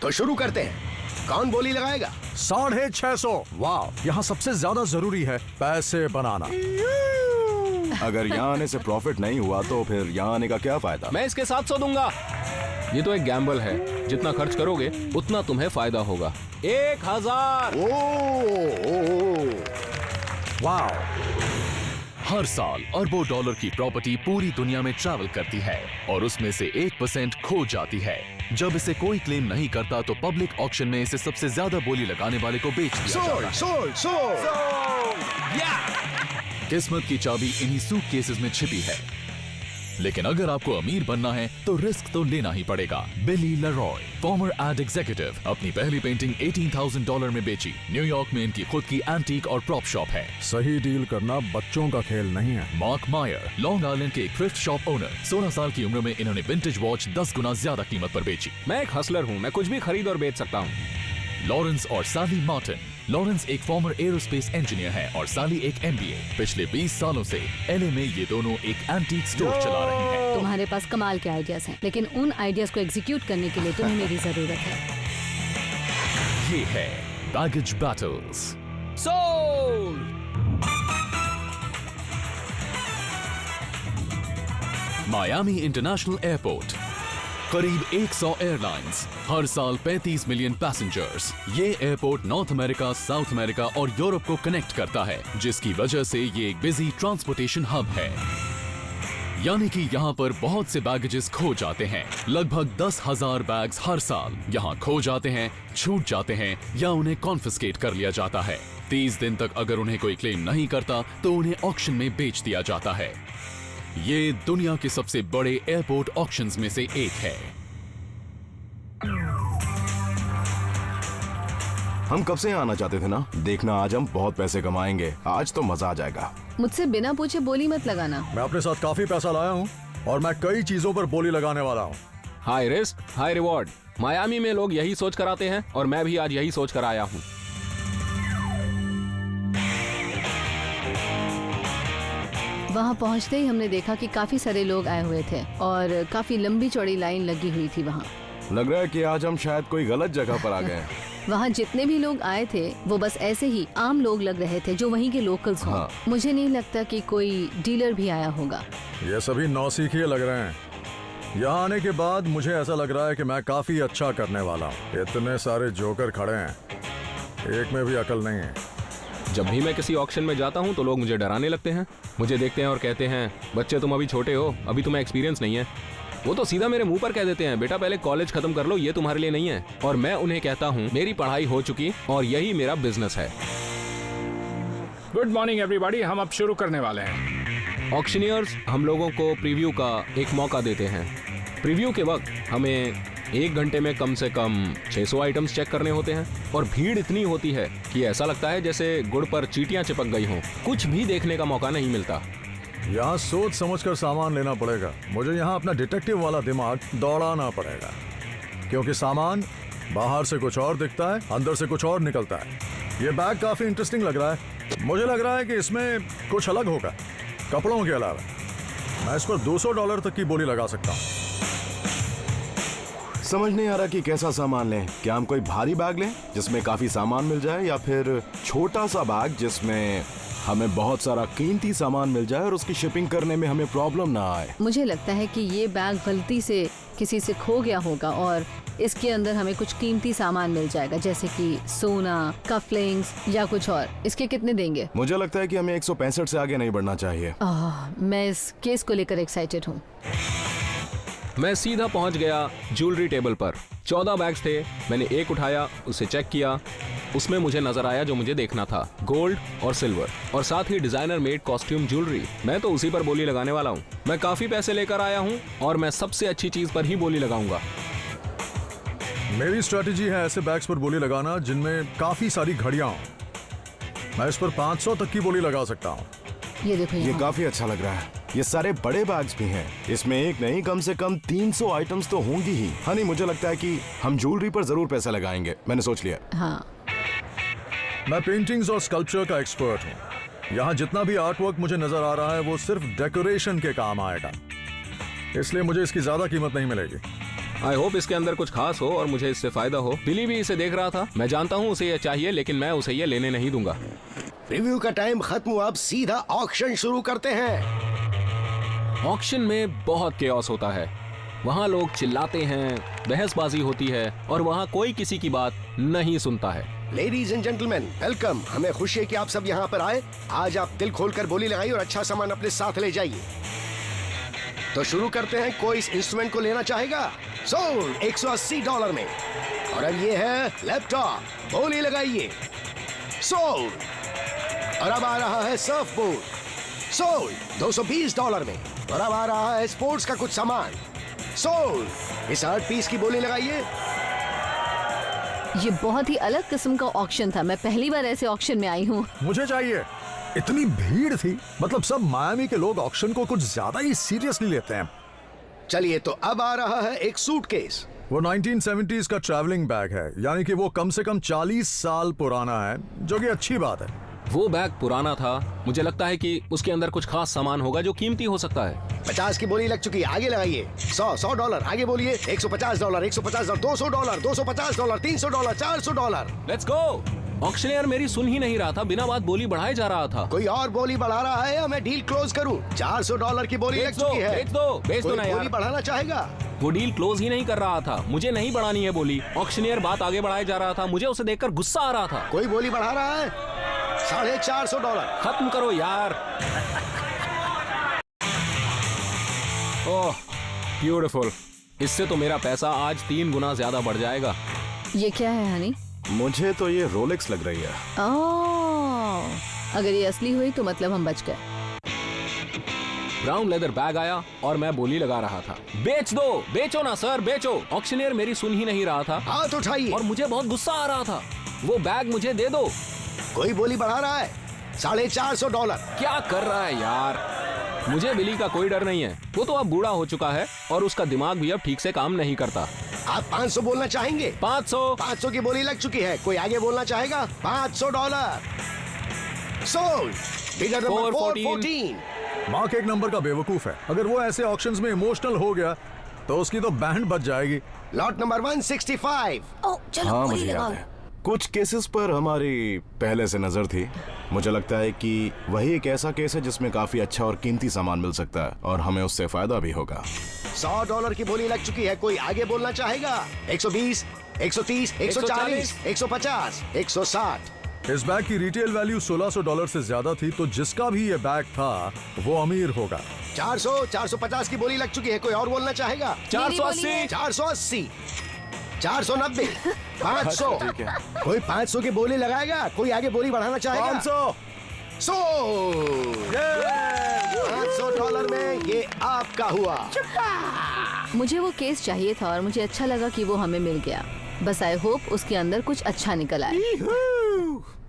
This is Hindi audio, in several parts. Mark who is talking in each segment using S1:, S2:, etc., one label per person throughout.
S1: तो शुरू करते हैं। कौन बोली लगाएगा?
S2: 650। वाह, यहाँ सबसे ज्यादा जरूरी है पैसे बनाना।
S3: अगर यहाँ आने से प्रॉफिट नहीं हुआ तो फिर यहाँ आने का क्या फायदा?
S4: मैं इसके 700 दूंगा। ये तो एक गैम्बल है, जितना खर्च करोगे उतना तुम्हें फायदा होगा। 1000।
S2: वाह,
S5: हर साल अरबों डॉलर की प्रॉपर्टी पूरी दुनिया में ट्रैवल करती है और उसमें से 1% खो जाती है। जब इसे कोई क्लेम नहीं करता तो पब्लिक ऑक्शन में इसे सबसे ज्यादा बोली लगाने वाले को बेच दिया जाता है।
S1: सोल्ड।
S5: किस्मत की चाबी इन्हीं सूटकेसेस में छिपी है। लेकिन अगर आपको अमीर बनना है तो रिस्क तो लेना ही पड़ेगा। बिली लरॉय, फॉर्मर एड एग्जीक्यूटिव, अपनी पहली पेंटिंग $18,000 में बेची। न्यूयॉर्क में इनकी खुद की एंटीक और प्रॉप शॉप है।
S2: सही डील करना बच्चों का खेल नहीं है।
S5: मार्क मायर, लॉन्ग आइलैंड के एक थ्रिफ्ट शॉप ओनर, 16 साल की उम्र में इन्होंने विंटेज वॉच 10 गुना ज्यादा कीमत पर बेची।
S4: मैं एक हसलर हूँ, मैं कुछ भी खरीद और बेच सकता हूँ।
S5: लॉरेंस और साली मार्टिन। लॉरेंस एक फॉर्मर एरोस्पेस इंजीनियर है और साली एक MBA। पिछले 20 सालों से LA में ये दोनों एक एंटीक स्टोर चला रही हैं।
S6: तुम्हारे पास कमाल के आइडियाज हैं, लेकिन उन आइडियाज को एग्जीक्यूट करने के लिए तुम्हें मेरी जरूरत है।
S5: ये है baggage battles.
S4: Sold.
S5: Miami international airport, करीब 100 एयरलाइंस, हर साल 35 मिलियन पैसेंजर्स। ये airport north America, south America और यूरोप को कनेक्ट करता है, जिसकी वजह से ये एक बिजी ट्रांसपोर्टेशन हब है। यानी कि यहाँ पर बहुत से बैगेजेस खो जाते हैं। लगभग 10,000 बैग्स हर साल यहाँ खो जाते हैं, छूट जाते हैं या उन्हें कॉन्फिस्केट कर लिया जाता है। 30 दिन तक अगर उन्हें कोई क्लेम नहीं करता तो उन्हें ऑक्शन में बेच दिया जाता है। ये दुनिया के सबसे बड़े एयरपोर्ट ऑक्शंस में से एक है।
S3: हम कब से यहाँ आना चाहते थे ना। देखना आज हम बहुत पैसे कमाएंगे। आज तो मजा आ जाएगा।
S6: मुझसे बिना पूछे बोली मत लगाना।
S2: मैं अपने साथ काफी पैसा लाया हूँ और मैं कई चीजों पर बोली लगाने वाला हूँ।
S4: High risk high reward. Miami में लोग यही सोच कर आते हैं और मैं भी आज यही सोच कर आया हूँ।
S6: वहाँ पहुँचते ही हमने देखा कि काफी सारे लोग आए हुए थे और काफी लंबी चौड़ी लाइन लगी हुई थी वहाँ।
S3: लग रहा है कि आज हम शायद कोई गलत जगह पर आ गए हैं।
S6: वहाँ जितने भी लोग आए थे वो बस ऐसे ही आम लोग लग रहे थे जो वहीं के लोकल्स हों।
S3: हाँ।
S6: मुझे नहीं लगता कि कोई डीलर भी आया होगा।
S2: ये सभी नौसीखिए लग रहे हैं। यहाँ आने के बाद मुझे ऐसा लग रहा है कि मैं काफी अच्छा करने वाला हूँ। इतने सारे जोकर खड़े हैं, एक में भी अकल नहीं है।
S4: जब भी मैं किसी ऑक्शन में जाता हूँ तो लोग मुझे डराने लगते हैं। मुझे देखते हैं और कहते हैं, बच्चे तुम अभी छोटे हो, अभी तुम्हें एक्सपीरियंस नहीं है। वो तो सीधा मेरे मुंह पर कह देते हैं, बेटा पहले कॉलेज खत्म कर लो, ये तुम्हारे लिए नहीं है। और मैं उन्हें कहता हूँ, मेरी पढ़ाई हो चुकी और यही मेरा बिजनेस है।
S7: गुड मॉर्निंग एवरीबॉडी, हम अब शुरू करने वाले हैं।
S4: ऑक्शनियर्स हम लोगों को प्रीव्यू का एक मौका देते हैं। प्रीव्यू के वक्त हमें 1 घंटे में कम से कम 600 आइटम्स चेक करने होते हैं और भीड़ इतनी होती है कि ऐसा लगता है जैसे गुड़ पर चींटियां चिपक गई हों। कुछ भी देखने का मौका नहीं मिलता।
S2: यहाँ सोच समझकर सामान लेना पड़ेगा। मुझे यहाँ अपना डिटेक्टिव वाला दिमाग दौड़ाना पड़ेगा, क्योंकि सामान बाहर से कुछ और दिखता है, अंदर से कुछ और निकलता है। ये बैग काफी इंटरेस्टिंग लग रहा है। मुझे लग रहा है कि इसमें कुछ अलग होगा कपड़ों के अलावा। मैं इस पर $200 तक की बोली लगा सकता हूँ।
S3: समझ नहीं आ रहा कि कैसा सामान लें। क्या हम कोई भारी बैग लें जिसमें काफी सामान मिल जाए, या फिर छोटा सा बैग जिसमें हमें बहुत सारा कीमती सामान मिल जाए और उसकी शिपिंग करने में हमें प्रॉब्लम ना आए।
S6: मुझे लगता है कि ये बैग गलती से किसी से खो गया होगा और इसके अंदर हमें कुछ कीमती सामान मिल जाएगा, जैसे कि सोना, कफलिंग्स या कुछ और। इसके कितने देंगे?
S3: मुझे लगता है कि हमें 165 से आगे नहीं बढ़ना चाहिए।
S6: मैं इस केस को लेकर एक्साइटेड हूँ।
S4: मैं सीधा पहुंच गया ज्वेलरी टेबल पर। 14 बैग्स थे। मैंने एक उठाया, उसे चेक किया। उसमें मुझे नजर आया जो मुझे देखना था, गोल्ड और सिल्वर और साथ ही डिजाइनर मेड कॉस्ट्यूम ज्वेलरी। मैं तो उसी पर बोली लगाने वाला हूँ। मैं काफी पैसे लेकर आया हूँ और मैं सबसे अच्छी चीज पर ही बोली लगाऊंगा।
S2: मेरी स्ट्रेटेजी है ऐसे बैग्स पर बोली लगाना जिनमें काफी सारी घड़ियां हों। मैं इस पर 500 तक की बोली लगा सकता हूँ।
S6: ये देखो,
S3: ये काफी अच्छा लग रहा है। ये सारे बड़े बैग्स भी हैं। इसमें एक नहीं, कम से कम 300 आइटम्स तो होंगी ही। हनी, मुझे लगता है कि हम ज्वेलरी पर जरूर पैसा लगाएंगे। मैंने सोच लिया।
S6: हाँ,
S2: मैं पेंटिंग्स और स्कल्पचर का एक्सपर्ट हूँ। यहाँ जितना भी आर्ट वर्क मुझे नजर आ रहा है वो सिर्फ डेकोरेशन के काम आएगा, इसलिए मुझे इसकी ज्यादा कीमत नहीं मिलेगी।
S4: आई होप इसके अंदर कुछ खास हो और मुझे इससे फायदा हो। बिली भी इसे देख रहा था। मैं जानता हूँ उसे ये चाहिए, लेकिन मैं उसे ये लेने नहीं दूंगा।
S1: रिव्यू का टाइम खत्म हुआ, अब सीधा ऑक्शन शुरू करते हैं।
S4: ऑक्शन में बहुत केओस होता है। वहाँ लोग चिल्लाते हैं, बहसबाजी होती है और वहाँ कोई किसी की बात नहीं सुनता है।
S1: Ladies and gentleman, welcome. हमें खुशी है कि आप सब यहाँ पर आए। आज आप दिल खोलकर बोली लगाइए और अच्छा सामान अपने साथ ले जाइए। तो शुरू करते हैं। कोई इस इंस्ट्रूमेंट को लेना चाहेगा? सोल्ड $180 में। और अब ये है लैपटॉप, बोली लगाइए। सोल्ड। और अब आ रहा है सर्फ बोर्ड, सोल्ड $220 में। और अब आ रहा है स्पोर्ट्स का कुछ सामान, सोल्ड। इस 8 पीस की बोली लगाइए।
S6: ये बहुत ही अलग किस्म का ऑक्शन था। मैं पहली बार ऐसे ऑक्शन में आई हूँ।
S2: मुझे चाहिए। इतनी भीड़ थी, मतलब सब मायामी के लोग ऑक्शन को कुछ ज्यादा ही सीरियसली लेते हैं।
S1: चलिए, तो अब आ रहा है एक सूटकेस।
S2: वो 1970s का ट्रैवलिंग बैग है, यानी कि वो कम से कम 40 साल पुराना है, जो कि अच्छी बात है।
S4: वो बैग पुराना था। मुझे लगता है कि उसके अंदर कुछ खास सामान होगा जो कीमती हो सकता है।
S1: 50 की बोली लग चुकी है, आगे लगाइए। $100 आगे बोलिए। $150, $150, $200, $250, $300, $400।
S4: Let's go. ऑक्शनियर मेरी सुन ही नहीं रहा था, बिना बात बोली बढ़ाए जा रहा था।
S1: कोई और बोली बढ़ा रहा है या मैं डील क्लोज करूं? $400 की बोली लग चुकी है।
S4: बेच दो ना
S1: कोई
S4: यार।
S1: बोली बढ़ाना चाहेगा?
S4: वो डील क्लोज ही नहीं कर रहा था। मुझे नहीं बढ़ानी है बोली। ऑक्शनियर बात आगे बढ़ाए जा रहा था। मुझे उसे देखकर गुस्सा आ रहा था।
S1: कोई बोली बढ़ा रहा है? $450।
S4: खत्म करो यार। Oh beautiful. इससे तो मेरा पैसा आज 3 गुना ज्यादा बढ़ जाएगा।
S6: ये क्या है हनी?
S3: मुझे तो ये रोलेक्स लग रही है।
S6: अगर ये असली हुई तो मतलब हम बच गए।
S4: ब्राउन लेदर बैग आया और मैं बोली लगा रहा था। बेच दो, बेचो ना सर, बेचो। ऑक्शनियर मेरी सुन ही नहीं रहा था।
S1: हाथ उठाइए।
S4: और मुझे बहुत गुस्सा आ रहा था। वो बैग मुझे दे दो।
S1: कोई बोली बढ़ा रहा है? $450।
S4: क्या कर रहा है यार? मुझे बिली का कोई डर नहीं है। वो तो अब बूढ़ा हो चुका है और उसका दिमाग भी अब ठीक से काम नहीं करता।
S1: आप 500 बोलना चाहेंगे?
S4: 500
S1: की बोली लग चुकी है। कोई आगे बोलना चाहेगा? $500। सोल्ड। Bigger number 414।
S2: मार्क एक नंबर का बेवकूफ है। अगर वो ऐसे ऑक्शंस में इमोशनल हो गया तो उसकी तो बैंड बच जाएगी।
S1: Lot number 165।
S6: चलो
S3: हाँ,
S6: बोली
S3: मुझे
S6: लगाओ।
S3: याद है। कुछ केसेस पर हमारी पहले से नजर थी। मुझे लगता है कि वही एक ऐसा केस है जिसमें काफी अच्छा और कीमती सामान मिल सकता है और हमें उससे फायदा भी होगा।
S1: $100 की बोली लग चुकी है। कोई आगे बोलना चाहेगा? 120, 130, 140, 150, 160।
S2: इस बैग की रिटेल वैल्यू $1600 से ज्यादा थी, तो जिसका भी ये बैग था वो अमीर होगा।
S1: 400, 450 की बोली लग चुकी है। कोई और बोलना चाहेगा?
S4: 480,
S1: 480, 490, 500।
S3: ठीक है।
S1: कोई 500 की बोली लगाएगा? कोई आगे बोली बढ़ाना चाहेगा?
S2: 500।
S1: $500 में ये आपका हुआ।
S6: मुझे वो केस चाहिए था और मुझे अच्छा लगा कि वो हमें मिल गया। बस आई होप उसके अंदर कुछ अच्छा निकल आए।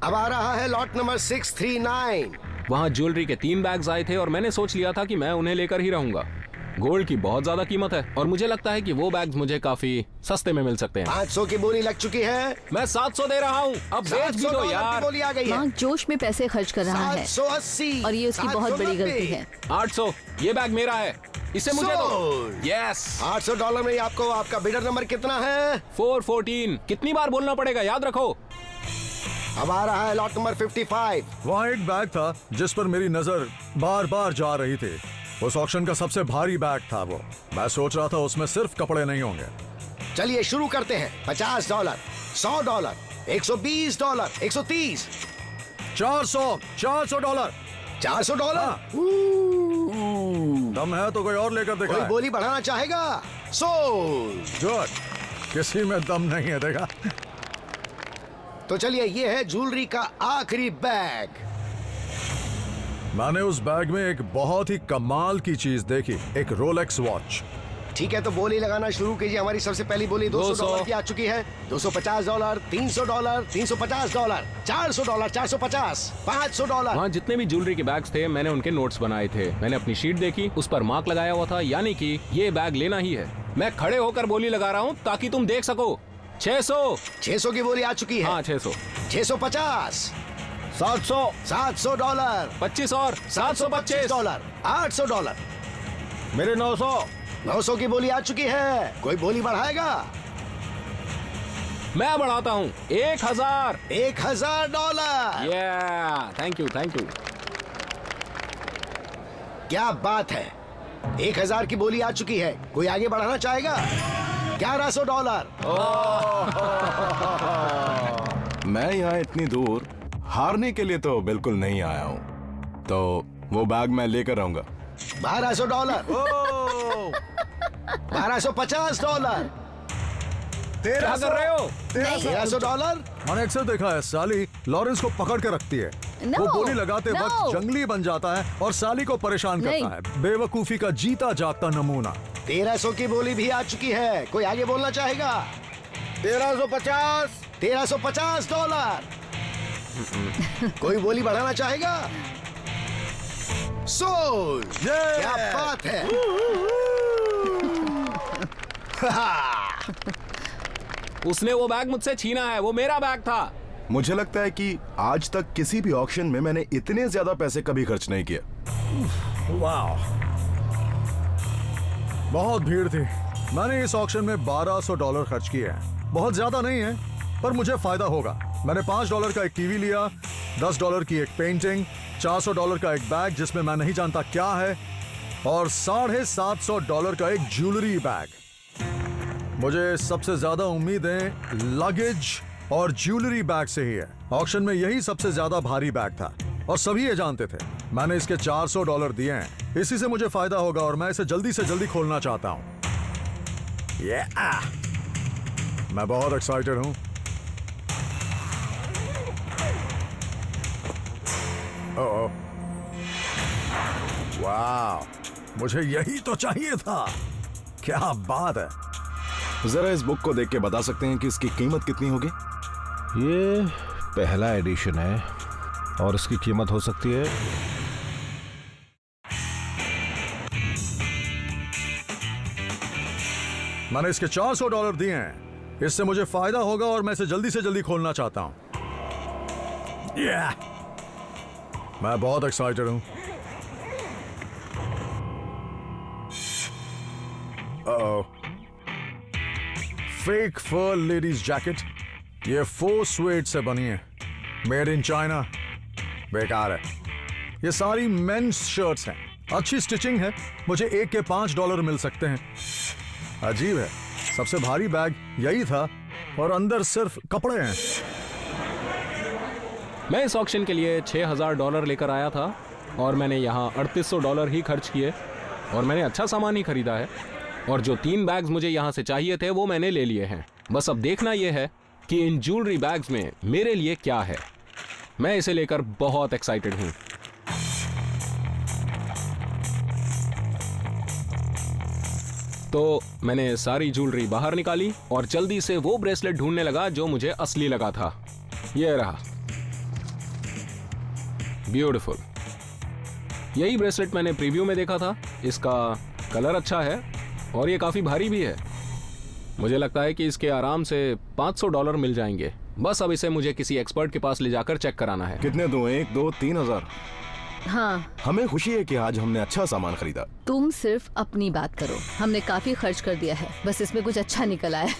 S1: अब आ रहा है लॉट नंबर 639।
S4: वहाँ ज्वेलरी के 3 बैग्स आए थे और मैंने सोच लिया था कि मैं उन्हें लेकर ही रहूंगा। गोल्ड की बहुत ज्यादा कीमत है और मुझे लगता है कि वो बैग्स मुझे काफी सस्ते में मिल सकते हैं।
S1: 500 की बोली लग चुकी है।
S4: मैं 700 दे रहा हूँ। अब बेच भी दो
S1: $700 की
S4: यार।
S1: बोली आ गई है।
S6: मार्क जोश में पैसे खर्च कर रहा है
S1: 780,
S6: और ये उसकी बहुत बड़ी गलती है।
S4: 800। ये बैग मेरा है, इसे मुझे दो।
S1: Sold।
S4: यस।
S1: $800 में आपको आपका बिडर नंबर कितना है?
S4: 414। कितनी बार बोलना पड़ेगा, याद रखो।
S1: अब आ रहा है लॉट नंबर 55।
S2: वहाँ एक बैग था जिस पर मेरी नजर बार बार जा रही थी। उस ऑक्शन का सबसे भारी बैग था वो। मैं सोच रहा था उसमें सिर्फ कपड़े नहीं होंगे।
S1: चलिए शुरू करते हैं। $50, $100, $120, $130,
S2: $400।
S1: $400।
S2: दम है तो कोई और लेकर
S1: कोई
S2: दिखाए।
S1: बोली बढ़ाना चाहेगा? सोल्ड।
S2: गुड। किसी में दम नहीं है, देखा।
S1: तो चलिए, ये है ज्वेलरी का आखिरी बैग।
S2: मैंने उस बैग में एक बहुत ही कमाल की चीज देखी, एक रोलेक्स वॉच।
S1: ठीक है, तो बोली लगाना शुरू कीजिए। हमारी सबसे पहली बोली $200 की आ चुकी है। $250, $300, $350, $400, $450, $500।
S4: वहाँ जितने भी ज्वेलरी के बैग्स थे मैंने उनके नोट्स बनाए थे। मैंने अपनी शीट देखी, उस पर मार्क लगाया हुआ था, यानी कि ये बैग लेना ही है। मैं खड़े होकर बोली लगा रहा हूँ ताकि तुम देख सको। 600।
S1: 600 की बोली आ चुकी है।
S4: हाँ 600।
S1: 650,
S2: 700।
S1: $700,
S4: 25 और $725।
S1: $800,
S2: मेरे 900।
S1: 900 की बोली आ चुकी है, कोई बोली बढ़ाएगा?
S4: मैं बढ़ाता हूँ 1000।
S1: $1000।
S4: Thank you.
S1: क्या बात है, 1000 की बोली आ चुकी है, कोई आगे बढ़ाना चाहेगा? $1100।
S3: मैं यहाँ इतनी दूर हारने के लिए तो बिल्कुल नहीं आया हूँ, तो वो बैग मैं लेकर आऊंगा।
S1: $1200। $1250।
S4: क्या कर रहे हो?
S1: $1300।
S2: मैंने अक्सर देखा है साली लॉरेंस को पकड़ के रखती है।
S6: No,
S2: वो गोली लगाते
S6: no.
S2: वक्त जंगली बन जाता है और साली को परेशान
S6: नहीं।
S2: करता है। बेवकूफी का जीता जागता नमूना।
S1: 1300 की बोली भी आ चुकी है, कोई आगे बोलना चाहेगा? $1350। कोई बोली बढ़ाना चाहेगा? सोल, क्या बात है।
S4: उसने वो बैग मुझसे छीना है, वो मेरा बैग था।
S3: मुझे लगता है कि आज तक किसी भी ऑक्शन में मैंने इतने ज्यादा पैसे कभी खर्च नहीं किया।
S2: वाह, बहुत भीड़ थी। मैंने इस ऑक्शन में $1200 खर्च किए हैं। बहुत ज्यादा नहीं है, पर मुझे फायदा होगा। मैंने $5 का एक टीवी लिया, $10 की एक पेंटिंग, $400 का एक बैग जिसमें मैं नहीं जानता क्या है, और $750 का एक ज्वेलरी बैग। मुझे सबसे ज्यादा उम्मीदें लगेज और ज्वेलरी बैग से ही है। ऑक्शन में यही सबसे ज्यादा भारी बैग था और सभी ये जानते थे। मैंने इसके $400 दिए हैं, इसी से मुझे फायदा होगा और मैं इसे जल्दी से जल्दी खोलना चाहता हूं। मैं बहुत एक्साइटेड हूं। वाह, मुझे यही तो चाहिए था। क्या बात है।
S3: जरा इस बुक को देख के बता सकते हैं कि इसकी कीमत कितनी होगी?
S8: ये पहला एडिशन है और इसकी कीमत हो सकती है
S2: मैंने इसके $400 दिए हैं, इससे मुझे फायदा होगा और मैं इसे जल्दी से जल्दी खोलना चाहता हूं। मैं बहुत एक्साइटेड हूं। फेक फर लेडीज जैकेट, ये 4 स्वेड से बनी है, मेड इन चाइना। बेकार है। ये सारी मेंस शर्ट्स हैं, अच्छी स्टिचिंग है, मुझे एक के $5 मिल सकते हैं। अजीब है, सबसे भारी बैग यही था और अंदर सिर्फ कपड़े हैं।
S4: मैं इस ऑक्शन के लिए $6000 लेकर आया था और मैंने यहाँ $3800 ही खर्च किए और मैंने अच्छा सामान ही खरीदा है। और जो 3 बैग्स मुझे यहाँ से चाहिए थे वो मैंने ले लिए हैं। बस अब देखना यह है कि इन ज्वेलरी बैग्स में मेरे लिए क्या है। मैं इसे लेकर बहुत एक्साइटेड हूँ। तो मैंने सारी ज्वेलरी बाहर निकाली और जल्दी से वो ब्रेसलेट ढूंढने लगा जो मुझे असली लगा था। ये रहा, ब्यूटीफुल। यही ब्रेसलेट मैंने प्रीव्यू में देखा था। इसका कलर अच्छा है और ये काफी भारी भी है। मुझे लगता है कि इसके आराम से $500 मिल जाएंगे। बस अब इसे मुझे किसी एक्सपर्ट के पास ले जाकर चेक कराना है।
S3: कितने दूं? 1, 2, 3 हजार?
S6: हाँ,
S3: हमें खुशी है कि आज हमने अच्छा सामान खरीदा।
S6: तुम सिर्फ अपनी बात करो, हमने काफी खर्च कर दिया है, बस इसमें कुछ अच्छा निकल आया।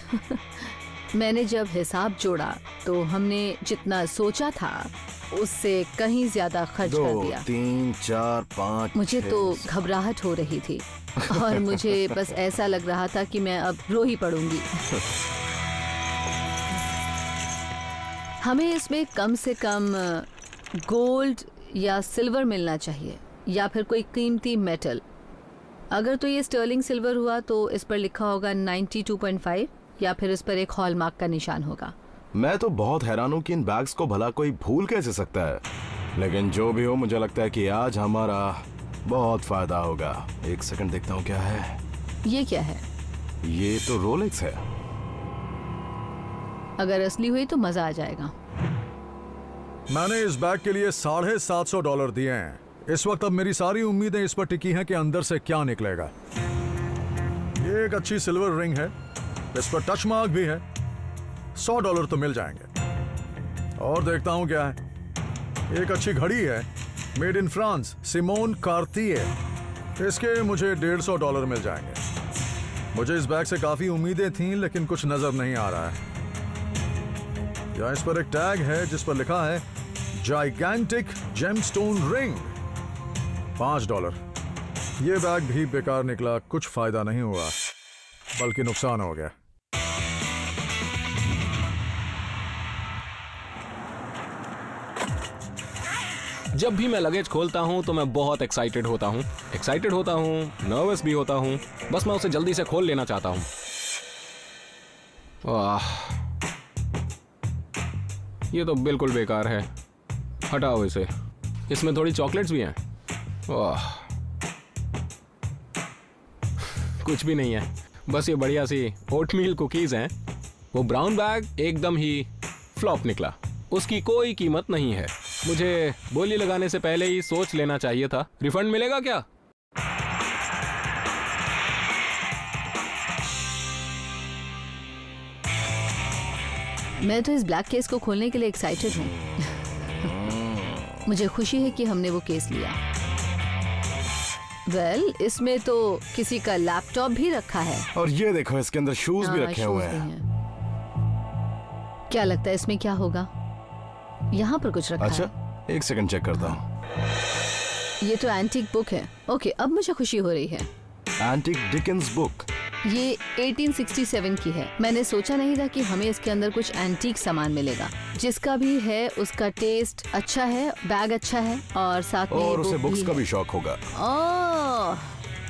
S6: मैंने जब हिसाब जोड़ा तो हमने जितना सोचा था उससे कहीं ज्यादा खर्च
S3: 2,
S6: कर दिया।
S3: 3, 4, 5,
S6: मुझे
S3: 6,
S6: तो घबराहट हो रही थी और मुझे बस ऐसा लग रहा था कि मैं अब रो ही पड़ूंगी। हमें इसमें कम से कम गोल्ड या सिल्वर मिलना चाहिए या फिर कोई कीमती मेटल। अगर तो ये स्टर्लिंग सिल्वर हुआ तो इस पर लिखा होगा 92.5 या फिर इस पर एक हॉलमार्क का निशान होगा।
S3: मैं तो बहुत हैरान हूँ कि इन बैग्स को भला कोई भूल कैसे सकता है। लेकिन जो भी हो, मुझे लगता है कि आज हमारा बहुत फायदा होगा। एक सेकंड देखता हूँ क्या है।
S6: ये क्या है?
S3: ये तो रोलेक्स है।
S6: अगर असली हुई तो मजा आ जाएगा।
S2: मैंने इस बैग के लिए $750 दिए हैं। इस वक्त अब मेरी सारी उम्मीदें इस पर टिकी हैं कि अंदर से क्या निकलेगा। ये एक अच्छी सिल्वर रिंग है, इस पर टच मार्क भी है। $100 तो मिल जाएंगे। और देखता हूं क्या है। एक अच्छी घड़ी है, मेड इन फ्रांस, सिमोन कार्तिए। इसके मुझे $150 मिल जाएंगे। मुझे इस बैग से काफी उम्मीदें थीं, लेकिन कुछ नजर नहीं आ रहा है। यहाँ इस पर एक टैग है जिस पर लिखा है जाइगैंटिक जेमस्टोन रिंग, $5। ये बैग भी बेकार निकला, कुछ फायदा नहीं हुआ, बल्कि नुकसान हो गया।
S4: जब भी मैं लगेज खोलता हूं तो मैं बहुत एक्साइटेड होता हूं, नर्वस भी होता हूं। बस मैं उसे जल्दी से खोल लेना चाहता हूं। वाह, ये तो बिल्कुल बेकार है, हटाओ इसे। इसमें थोड़ी चॉकलेट्स भी हैं। वाह, कुछ भी नहीं है, बस ये बढ़िया सी ओटमील कुकीज हैं। वो ब्राउन बैग एकदम ही फ्लॉप निकला, उसकी कोई कीमत नहीं है। मुझे बोली लगाने से पहले ही सोच लेना चाहिए था। रिफंड मिलेगा क्या?
S6: मैं तो इस ब्लैक केस को खोलने के लिए एक्साइटेड हूँ। मुझे खुशी है कि हमने वो केस लिया। वेल, इसमें तो किसी का लैपटॉप भी रखा है।
S3: और ये देखो, इसके अंदर शूज भी रखे हुए हैं।
S6: क्या लगता है इसमें क्या होगा? यहाँ पर कुछ रखा
S3: अच्छा,
S6: है।
S3: एक सेकंड चेक करता हूँ।
S6: ये तो एंटीक बुक है। ओके, अब मुझे खुशी हो रही है।
S3: Antique Dickens book.
S6: ये 1867 की है। मैंने सोचा नहीं था कि हमें इसके अंदर कुछ एंटीक सामान मिलेगा। जिसका भी है उसका टेस्ट अच्छा है, बैग अच्छा है और साथ में
S3: और उसे
S6: बुक
S3: बुक्स का भी शौक होगा।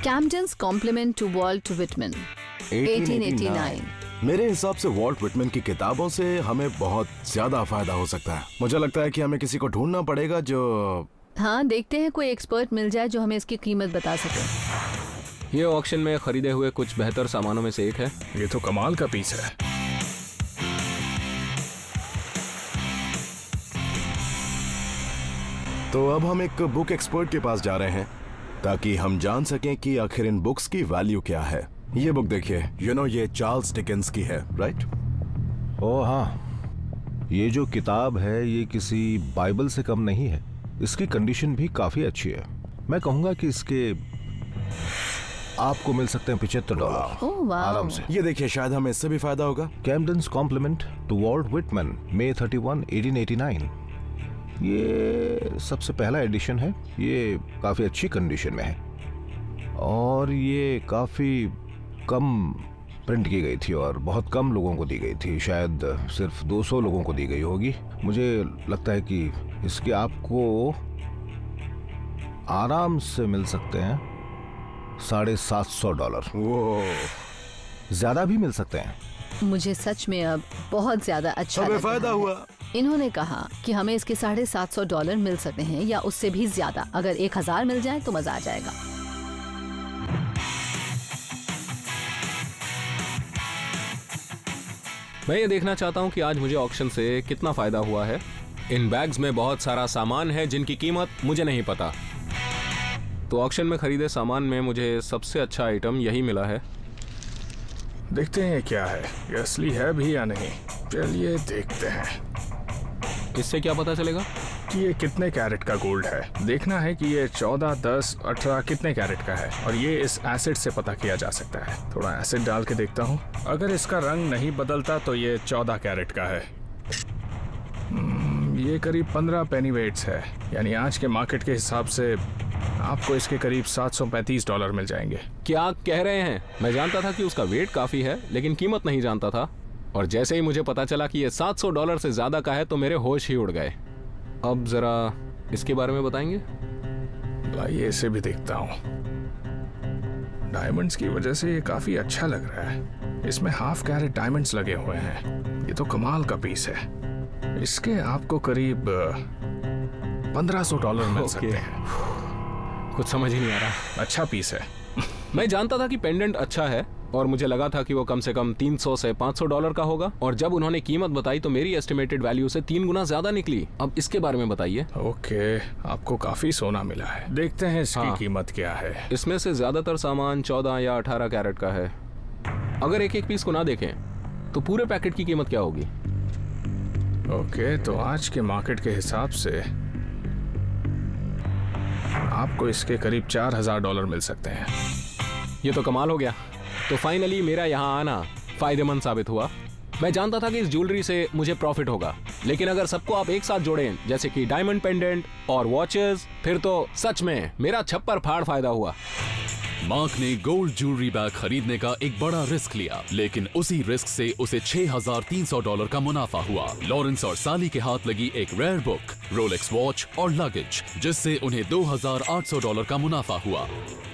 S6: Camden's compliment to Walt Whitman 1889।
S3: मेरे हिसाब से वॉल्ट विटमैन की किताबों से हमें बहुत ज्यादा फायदा हो सकता है। मुझे लगता है कि हमें किसी को ढूंढना पड़ेगा जो
S6: हाँ, देखते हैं कोई एक्सपर्ट मिल जाए जो हमें इसकी कीमत बता सके।
S4: ये ऑक्शन में खरीदे हुए कुछ बेहतर सामानों में से एक है।
S7: ये तो कमाल का पीस है।
S3: तो अब हम एक बुक एक्सपर्ट के पास जा रहे हैं ताकि हम जान सकें कि आखिर इन बुक्स की वैल्यू क्या है। ये बुक देखिए, ये चार्ल्स डिकेंस की है, राइट?
S8: ओह हाँ, ये जो किताब है ये किसी बाइबल से कम नहीं है। इसकी कंडीशन भी काफी अच्छी है। मैं कहूंगा कि इसके आपको मिल सकते हैं $75
S6: ओह वाह।
S8: आराम से।
S3: ये देखिए, शायद हमें इससे भी फायदा होगा।
S8: Camden's compliment to Walt Whitman, May 31, 1889। ये सबसे पहला एडिशन है। ये काफी अच्छी कंडीशन में है और ये काफी कम प्रिंट की गई थी और बहुत कम लोगों को दी गई थी। शायद सिर्फ 200 लोगों को दी गई होगी। मुझे लगता है कि इसके आपको आराम से मिल सकते हैं $750।
S3: वो
S8: ज्यादा भी मिल सकते हैं।
S6: मुझे सच में अब बहुत ज्यादा अच्छा
S3: हमें
S6: लग रहा
S3: फायदा
S6: है।
S3: हुआ।
S6: इन्होंने कहा कि हमें इसके $750 मिल सकते हैं या उससे भी ज्यादा। अगर 1000 मिल जाए तो मजा आ जाएगा।
S4: मैं ये देखना चाहता हूँ कि आज मुझे ऑक्शन से कितना फायदा हुआ है। इन बैग्स में बहुत सारा सामान है जिनकी कीमत मुझे नहीं पता। तो ऑक्शन में खरीदे सामान में मुझे सबसे अच्छा आइटम यही मिला है।
S7: देखते हैं ये क्या है, ये असली है भी या नहीं। चलिए देखते हैं।
S4: इससे क्या पता चलेगा
S7: कि ये कितने कैरेट का गोल्ड है। देखना है कि ये 14, 10, 18 कितने कैरेट का है, और ये इस एसिड से पता किया जा सकता है। थोड़ा एसिड डाल के देखता हूँ। अगर इसका रंग नहीं बदलता तो ये 14 कैरेट का है। ये करीब 15 पेनी वेट्स है, यानी आज के मार्केट के हिसाब से आपको इसके करीब $735 मिल जाएंगे।
S4: क्या कह रहे हैं? मैं जानता था कि उसका वेट काफी है, लेकिन कीमत नहीं जानता था। और जैसे ही मुझे पता चला कि ये $700 से ज्यादा का है तो मेरे होश ही उड़ गए। अब जरा इसके बारे में बताएंगे?
S7: लाइए इसे भी देखता हूँ। डायमंड्स की वजह से ये काफी अच्छा लग रहा है। इसमें हाफ कैरेट डायमंड्स लगे हुए हैं। ये तो कमाल का पीस है। इसके आपको करीब $1500 मिल सकते हैं।
S4: कुछ समझ ही नहीं आ रहा।
S7: अच्छा पीस है।
S4: मैं जानता था कि पेंडेंट अच्छा है और मुझे लगा था कि वो कम से कम $300 से $500 का होगा, और जब उन्होंने कीमत बताई तो मेरी एस्टिमेटेड वैल्यू से 3 गुना ज्यादा निकली। अब इसके बारे में बताइए।
S7: ओके, आपको काफी सोना मिला है। देखते हैं इसकी कीमत क्या है।
S4: इसमें से ज्यादातर सामान 14 या 18 कैरेट का है। अगर एक एक पीस को ना देखें तो पूरे पैकेट की कीमत क्या होगी?
S7: ओके, तो आज के मार्केट के हिसाब से आपको इसके करीब $4000 मिल सकते हैं।
S4: ये तो कमाल हो गया। तो फाइनली मेरा यहाँ आना फायदेमंद साबित हुआ। मैं जानता था कि इस ज्वेलरी से मुझे प्रॉफिट होगा, लेकिन अगर सबको आप एक साथ जोड़ें, जैसे कि डायमंड पेंडेंट और वॉचेस, फिर तो सच में मेरा छप्पर फाड़ फायदा हुआ।
S5: मार्क ने गोल्ड ज्वेलरी बैग खरीदने का एक बड़ा रिस्क लिया, लेकिन उसी रिस्क से उसे $6,300 का मुनाफा हुआ। लॉरेंस और साली के हाथ लगी एक रेयर बुक, रोलेक्स वॉच और लगेज, जिससे उन्हें $2,800 का मुनाफा हुआ।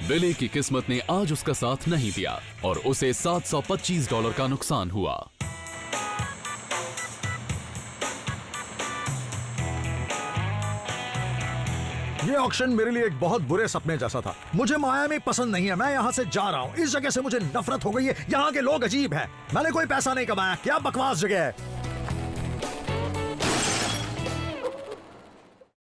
S5: बिली की किस्मत ने आज उसका साथ नहीं दिया और उसे $725 का नुकसान हुआ।
S2: ये ऑक्शन मेरे लिए एक बहुत बुरे सपने जैसा था। मुझे मायामी पसंद नहीं है, मैं यहाँ से जा रहा हूँ। इस जगह से मुझे नफरत हो गई है, यहाँ के लोग अजीब हैं। मैंने कोई पैसा नहीं कमाया, क्या बकवास जगह है।